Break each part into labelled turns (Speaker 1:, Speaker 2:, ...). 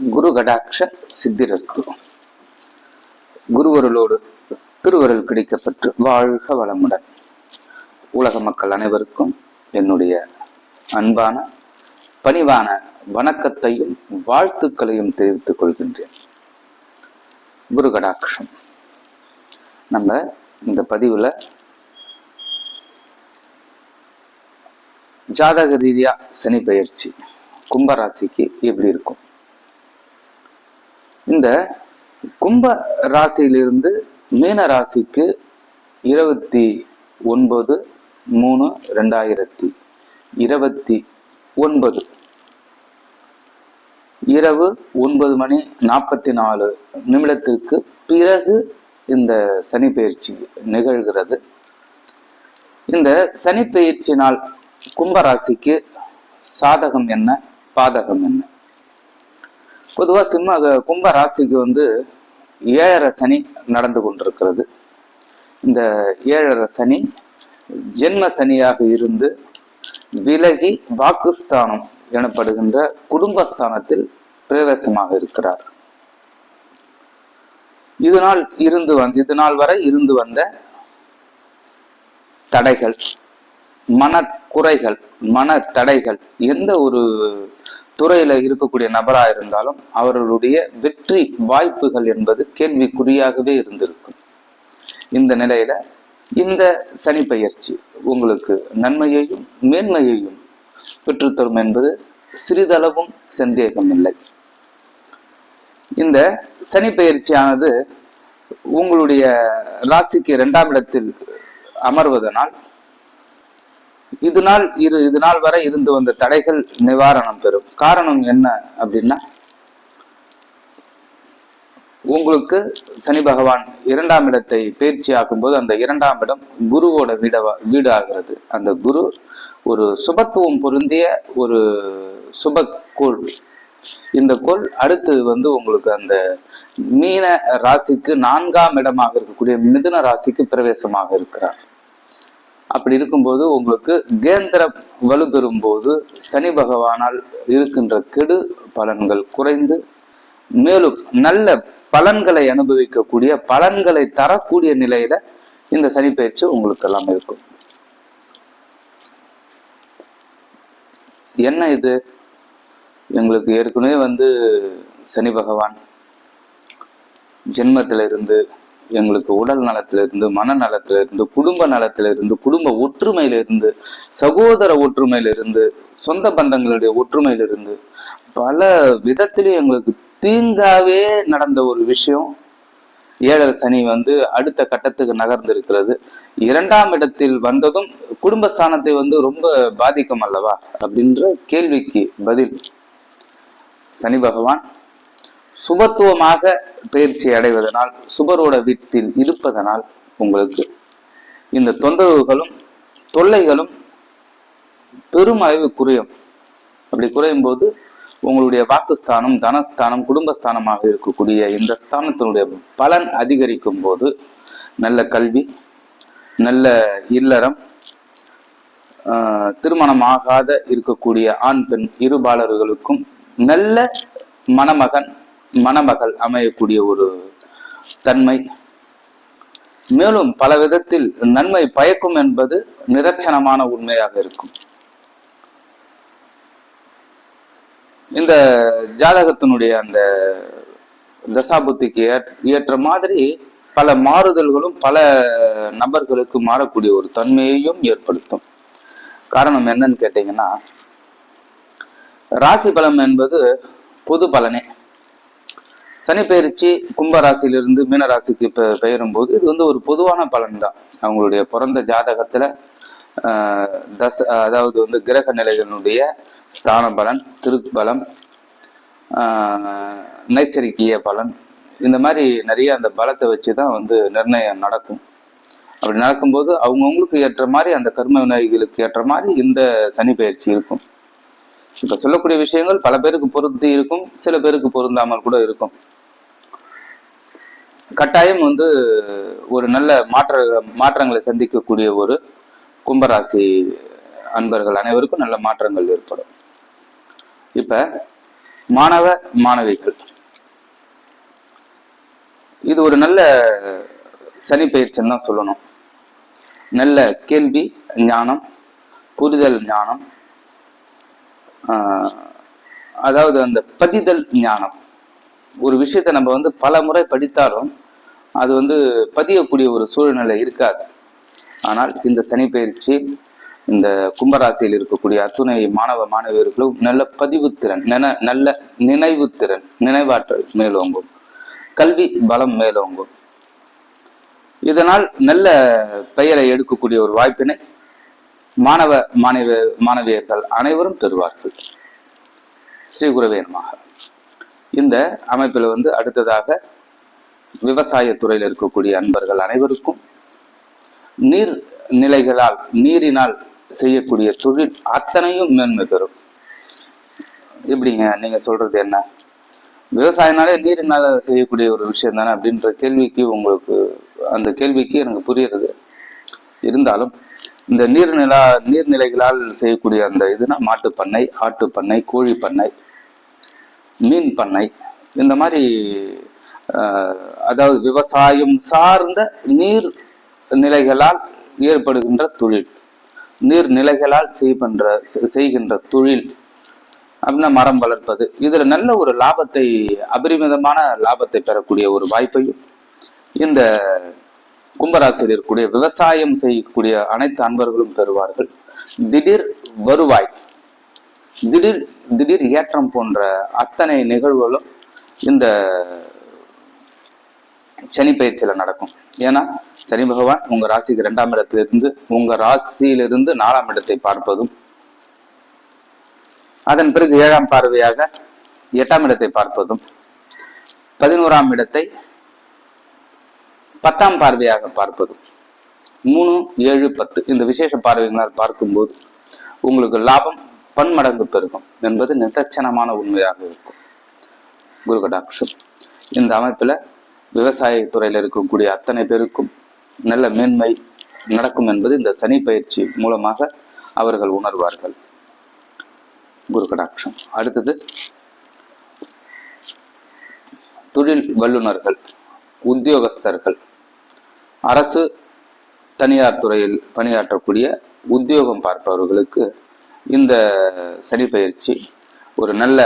Speaker 1: குரு கடாட்ச சித்திரஸ்து. குருவருளோடு திருவருள் கிடைக்கப்பட்டு வாழ்க வளமுடன். உலக மக்கள் அனைவருக்கும் என்னுடைய அன்பான பணிவான வணக்கத்தையும் வாழ்த்துக்களையும் தெரிவித்துக் கொள்கின்றேன். குரு கடாட்சம். நம்ம இந்த பதிவுல ஜாதக ரீதியா சனி பெயர்ச்சி கும்பராசிக்கு எப்படி இருக்கும்? இந்த கும்ப ராசியிலிருந்து மீன ராசிக்கு 29/3/2029 இரவு 9:44 பிறகு இந்த சனி பெயர்ச்சி நிகழ்கிறது. இந்த சனி பெயர்ச்சினால் கும்பராசிக்கு சாதகம் என்ன, பாதகம் என்ன? பொதுவா கும்ப ராசிக்கு 7.5 சனி நடந்து கொண்டிருக்கிறது. இந்த 7.5 சனி ஜென்ம சனியாக இருந்து விலகி வாக்குஸ்தானம் எனப்படுகின்ற குடும்பஸ்தானத்தில் பிரவேசமாக இருக்கிறார். இது நாள் வரை இருந்து வந்த தடைகள், மனக்குறைகள், மன தடைகள், எந்த ஒரு துறையில இருக்கக்கூடிய நபரா இருந்தாலும் அவர்களுடைய வெற்றி வாய்ப்புகள் என்பது கேள்விக்குறியாகவே இருந்திருக்கும். இந்த நிலையில இந்த சனி பெயர்ச்சி உங்களுக்கு நன்மையையும் மேன்மையையும் பெற்றுத்தரும் என்பது சிறிதளவும் சந்தேகம் இல்லை. இந்த சனி பெயர்ச்சியானது உங்களுடைய ராசிக்கு 2ஆம் இடத்தில் அமர்வதனால் இது நாள் வரை இருந்து வந்த தடைகள் நிவாரணம் பெறும். காரணம் என்ன அப்படின்னா, உங்களுக்கு சனி பகவான் 2ஆம் இடத்தை பயிற்சி ஆக்கும்போது அந்த 2ஆம் இடம் குருவோட வீடு ஆகிறது. அந்த குரு ஒரு சுபத்துவம் பொருந்திய ஒரு சுப கோள். இந்த கோள் அடுத்து உங்களுக்கு அந்த மீன ராசிக்கு 4ஆம் இடமாக இருக்கக்கூடிய மிதுன ராசிக்கு பிரவேசமாக இருக்கிறார். அப்படி இருக்கும்போது உங்களுக்கு கேந்திரம் வலுப்பெறும் போது சனி பகவானால் இருக்கின்ற கெடு பலன்கள் குறைந்து மேலும் நல்ல பலன்களை அனுபவிக்கக்கூடிய, பலன்களை தரக்கூடிய நிலையில இந்த சனி பயிற்சி உங்களுக்கு எல்லாம் இருக்கும். என்ன இது? எங்களுக்கு ஏற்கனவே சனி பகவான் ஜென்மத்திலிருந்து எங்களுக்கு உடல் நலத்திலிருந்து, மனநலத்திலிருந்து, குடும்ப நலத்திலிருந்து, குடும்ப ஒற்றுமையிலிருந்து, சகோதர ஒற்றுமையிலிருந்து, சொந்த பந்தங்களுடைய ஒற்றுமையிலிருந்து பல விதத்திலும் எங்களுக்கு தீங்காவே நடந்த ஒரு விஷயம் 7.5 சனி அடுத்த கட்டத்துக்கு நகர்ந்து இருக்கிறது. 2ஆம் இடத்தில் வந்ததும் குடும்பஸ்தானத்தை ரொம்ப பாதிக்கும் அல்லவா அப்படின்ற கேள்விக்கு பதில், சனி பகவான் சுபத்துவமாக பயிற்சி அடைவதனால், சுபரோட வீட்டில் இருப்பதனால் உங்களுக்கு இந்த தொந்தரவுகளும் தொல்லைகளும் பெருமளவு குறையும். அப்படி குறையும் போது உங்களுடைய வாக்குஸ்தானம், தனஸ்தானம், குடும்பஸ்தானமாக இருக்கக்கூடிய இந்த ஸ்தானத்தினுடைய பலன் அதிகரிக்கும் போது நல்ல கல்வி, நல்ல இல்லறம், திருமணமாகாத இருக்கக்கூடிய ஆண் பெண் இருபாலர்களுக்கும் நல்ல மணமகள் அமையக்கூடிய ஒரு தன்மை, மேலும் பல விதத்தில் நன்மை பயக்கும் என்பது நிதர்சனமான உண்மையாக இருக்கும். இந்த ஜாதகத்தினுடைய அந்த தசாபுத்திக்கு ஏற்ற மாதிரி பல மாறுதல்களும் பல நபர்களுக்கு மாறக்கூடிய ஒரு தன்மையையும் ஏற்படுத்தும். காரணம் என்னன்னு கேட்டீங்கன்னா, ராசி பலம் என்பது பொது பலனே. சனி பெயர்ச்சி கும்பராசியிலிருந்து மீனராசிக்கு பெயரும் போது இது ஒரு பொதுவான பலன் தான். அவங்களுடைய பிறந்த ஜாதகத்துல அதாவது கிரக நிலைகளுடைய ஸ்தான பலன், திருப்பலம், நைசரிக்கிய பலன், இந்த மாதிரி நிறைய அந்த பலத்தை வச்சுதான் நிர்ணயம் நடக்கும். அப்படி நடக்கும்போது அவங்கவுங்களுக்கு ஏற்ற மாதிரி, அந்த கர்ம விநாயகிகளுக்கு ஏற்ற மாதிரி இந்த சனி பெயர்ச்சி இருக்கும். இப்ப சொல்லக்கூடிய விஷயங்கள் பல பேருக்கு பொருந்தி இருக்கும், சில பேருக்கு பொருந்தாமல் கூட இருக்கும். கட்டாயம் ஒரு நல்ல மாற்றங்களை சந்திக்கக்கூடிய ஒரு கும்பராசி அன்பர்கள் அனைவருக்கும் நல்ல மாற்றங்கள் ஏற்படும். இப்ப மாணவ மாணவிகள், இது ஒரு நல்ல சனி பயிற்சின்னு தான் சொல்லணும். நல்ல கேள்வி ஞானம், புரிதல் ஞானம், அதாவது அந்த பதிதல் ஞானம். ஒரு விஷயத்தை நம்ம பல முறை படித்தாலும் அது பதியக்கூடிய ஒரு சூழ்நிலை இருக்காது. ஆனால் இந்த சனி பயிற்சி இந்த கும்பராசியில் இருக்கக்கூடிய அத்துணை மாணவ மாணவியர்களும் நல்ல பதிவுத்திறன், நல்ல நினைவுத்திறன், நினைவாற்றல் மேலோங்கும், கல்வி பலம் மேலோங்கும். இதனால் நல்ல பெயரை எடுக்கக்கூடிய ஒரு வாய்ப்பினை மாணவ மாணவியர்கள் அனைவரும் பெறுவார்கள். ஸ்ரீ குருவே நமஹ. இந்த அமைப்பில் அடுத்ததாக விவசாயத்துறையில் இருக்கக்கூடிய அன்பர்கள் அனைவருக்கும் நீர் நிலைகளால், நீரினால் செய்யக்கூடிய தொழில் அத்தனையும் மேன்மை பெறும். எப்படிங்க நீங்க சொல்றது என்ன? விவசாயனாலே நீரினால செய்யக்கூடிய ஒரு விஷயம் தானே அப்படின்ற கேள்விக்கு அந்த கேள்விக்கு எனக்கு புரியுறது. இருந்தாலும் இந்த நீர்நிலைகளால் செய்யக்கூடிய அந்த இதுனா மாட்டுப்பண்ணை, ஆட்டுப்பண்ணை, கோழி பண்ணை, மீன் பண்ணை, இந்த மாதிரி அதாவது விவசாயம் சார்ந்த நீர் நிலைகளால் ஏற்படுகின்ற தொழில், நீர்நிலைகளால் செய்கின்ற தொழில் அப்படின்னா மரம் வளர்ப்பது, இதுல நல்ல ஒரு லாபத்தை, அபரிமிதமான லாபத்தை பெறக்கூடிய ஒரு வாய்ப்பையும் இந்த கும்பராசியில் இருக்கக்கூடிய விவசாயம் செய்யக்கூடிய அனைத்து அன்பர்களும் பெறுவார்கள். திடீர் வருவாய், திடீர் ஏற்றம் போன்ற அத்தனை நிகழ்வுகளும் இந்த சனி பயிற்சியில நடக்கும். ஏன்னா சனி பகவான் உங்க ராசிக்கு 2ஆம் இடத்திலிருந்து உங்க ராசியிலிருந்து 4ஆம் இடத்தை பார்ப்பதும், அதன் பிறகு 7ஆம் பார்வையாக 8ஆம் இடத்தை பார்ப்பதும், 11ஆம் இடத்தை 10ஆம் பார்வையாக பார்ப்பதும், 3, 7, 10 இந்த விசேஷ பார்வைகளால் பார்க்கும்போது உங்களுக்கு லாபம் பன்மடங்கு பெருகும் என்பது நிதர்சனமான உண்மையாக இருக்கும். குரு கடாட்சம். இந்த அமைப்புல விவசாயத்துறையில் இருக்கக்கூடிய அத்தனை பேருக்கும் நல்ல மேன்மை நடக்கும் என்பது இந்த சனி பயிற்சி மூலமாக அவர்கள் உணர்வார்கள். குரு கடாட்சம். அடுத்தது தொழில் வல்லுநர்கள், உத்தியோகஸ்தர்கள், அரசு தனியார் துறையில் பணியாற்றக்கூடிய உத்தியோகம் பார்ப்பவர்களுக்கு இந்த சனி பயிற்சி ஒரு நல்ல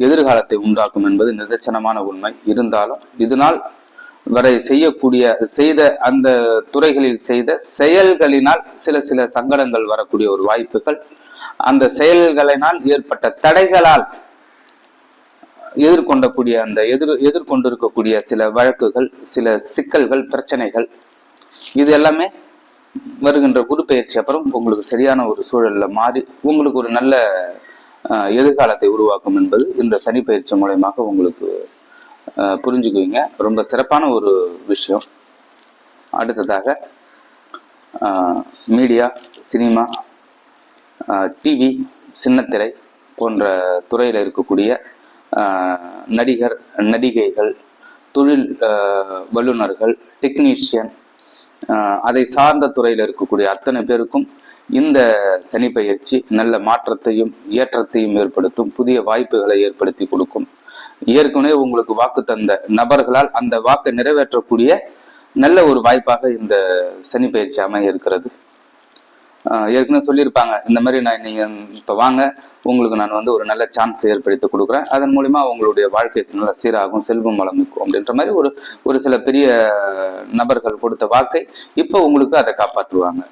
Speaker 1: எதிர்காலத்தை உண்டாக்கும் என்பது நிதர்சனமான உண்மை. இருந்தாலும் இதனால் வரை செய்த அந்த துறைகளில் செய்த செயல்களினால் சில சங்கடங்கள் வரக்கூடிய ஒரு வாய்ப்புகள், அந்த செயல்களினால் ஏற்பட்ட தடைகளால் எதிர்கொண்டிருக்கக்கூடிய சில வழக்குகள், சில சிக்கல்கள், பிரச்சனைகள், இது எல்லாமே வருகின்ற குரு பயிற்சி அப்புறம் உங்களுக்கு சரியான ஒரு சூழல்ல மாறி உங்களுக்கு ஒரு நல்ல எதிர்காலத்தை உருவாக்கும் என்பது இந்த சனி பயிற்சி மூலமாக உங்களுக்கு புரிஞ்சுக்குவீங்க. ரொம்ப சிறப்பான ஒரு விஷயம். அடுத்ததாக மீடியா, சினிமா, டிவி, சின்னத்திரை போன்ற துறையில் இருக்கக்கூடிய நடிகர், நடிகைகள், தொழில் வல்லுநர்கள், டெக்னீஷியன், அதை சார்ந்த துறையில் இருக்கக்கூடிய அத்தனை பேருக்கும் இந்த சனி பயிற்சி நல்ல மாற்றத்தையும் ஏற்றத்தையும் ஏற்படுத்தும், புதிய வாய்ப்புகளை ஏற்படுத்தி கொடுக்கும். ஏற்கனவே உங்களுக்கு வாக்கு தந்த நபர்களால் அந்த வாக்கை நிறைவேற்றக்கூடிய நல்ல ஒரு வாய்ப்பாக இந்த சனி பயிற்சி அமைய இருக்கிறது. ஏற்கனவே சொல்லியிருப்பாங்க, இந்த மாதிரி நீங்க இப்ப வாங்க, உங்களுக்கு நான் ஒரு நல்ல சான்ஸ் ஏற்படுத்தி கொடுக்குறேன், அதன் மூலியமா உங்களுடைய வாழ்க்கை நல்ல சீராகும், செல்வம் வளமிக்கும் அப்படின்ற மாதிரி ஒரு சில பெரிய நபர்கள் கொடுத்த வாக்கை இப்போ உங்களுக்கு அதை காப்பாற்றுவாங்க.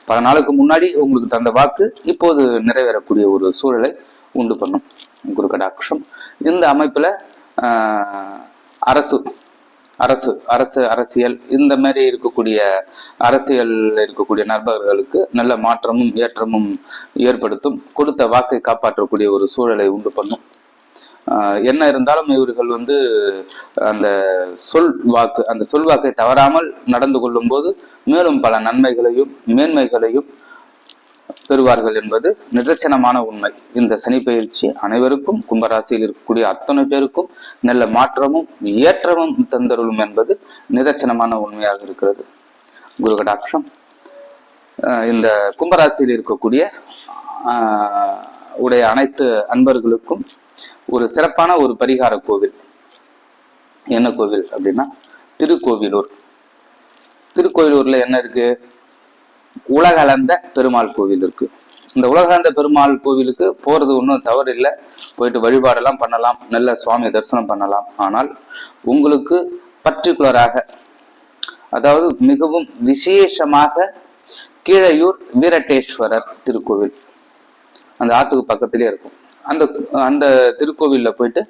Speaker 1: பல நாளுக்கு முன்னாடி உங்களுக்கு தந்த வாக்கு இப்போது நிறைவேறக்கூடிய ஒரு சூழலை உண்டு பண்ணும். குரு கடாட்சம். இந்த அமைப்புல அரசியல் இந்த மாதிரி இருக்கக்கூடிய அரசியல் இருக்கக்கூடிய நபர்களுக்கு நல்ல மாற்றமும் ஏற்றமும் ஏற்படுத்தும், கொடுத்த வாக்கை காப்பாற்றக்கூடிய ஒரு சூழலை உண்டு பண்ணும். என்ன இருந்தாலும் இவர்கள் அந்த சொல் வாக்கை தவறாமல் நடந்து கொள்ளும் போது மேலும் பல நன்மைகளையும் மேன்மைகளையும் பெறுவார்கள் என்பது நிதர்சனமான உண்மை. இந்த சனி பயிற்சி அனைவருக்கும், கும்பராசியில் இருக்கக்கூடிய அத்தனை பேருக்கும் நல்ல மாற்றமும் ஏற்றமும் தந்தருளும் என்பது நிதர்சனமான உண்மையாக இருக்கிறது. குரு கடாட்சம். இந்த கும்பராசியில் இருக்கக்கூடிய உடைய அனைத்து அன்பர்களுக்கும் ஒரு சிறப்பான ஒரு பரிகார கோவில். என்ன கோவில் அப்படின்னா திருக்கோவிலூர். திருக்கோவிலூர்ல என்ன இருக்கு? உலகளந்த பெருமாள் கோவில் இருக்கு. இந்த உலகளந்த பெருமாள் கோவிலுக்கு போறது ஒன்றும் தவறு இல்லை. போயிட்டு வழிபாடெல்லாம் பண்ணலாம், நல்ல சுவாமி தரிசனம் பண்ணலாம். ஆனால் உங்களுக்கு பர்டிகுலராக, அதாவது மிகவும் விசேஷமாக கீழையூர் வீரட்டேஸ்வரர் திருக்கோவில் அந்த ஆத்துக்கு பக்கத்திலே இருக்கும். அந்த அந்த திருக்கோவில்ல போயிட்டு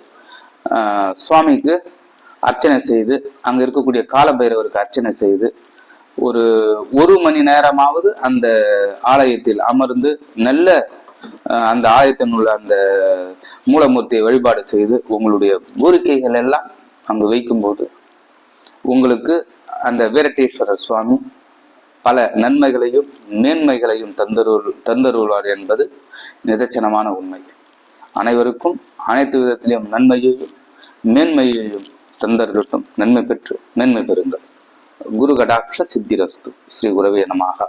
Speaker 1: சுவாமிக்கு அர்ச்சனை செய்து, அங்க இருக்கக்கூடிய காலபைரவருக்கு அர்ச்சனை செய்து, ஒரு மணி நேரமாவது அந்த ஆலயத்தில் அமர்ந்து நல்ல அந்த ஆலயத்தின் உள்ள அந்த மூலமூர்த்தியை வழிபாடு செய்து உங்களுடைய கோரிக்கைகள் எல்லாம் அங்கு வைக்கும்போது உங்களுக்கு அந்த வீரட்டேஸ்வரர் சுவாமி பல நன்மைகளையும் மேன்மைகளையும் தந்தருள்வார் என்பது நிதர்சனமான உண்மை. அனைவருக்கும் அனைத்து விதத்திலும் நன்மையையும் மேன்மையையும் தந்தருட்டும். நன்மை பெற்று மேன்மை பெறுங்கள். குரு கடாட்ச சித்திரஸ்து. ஸ்ரீ குரவே நமஹ.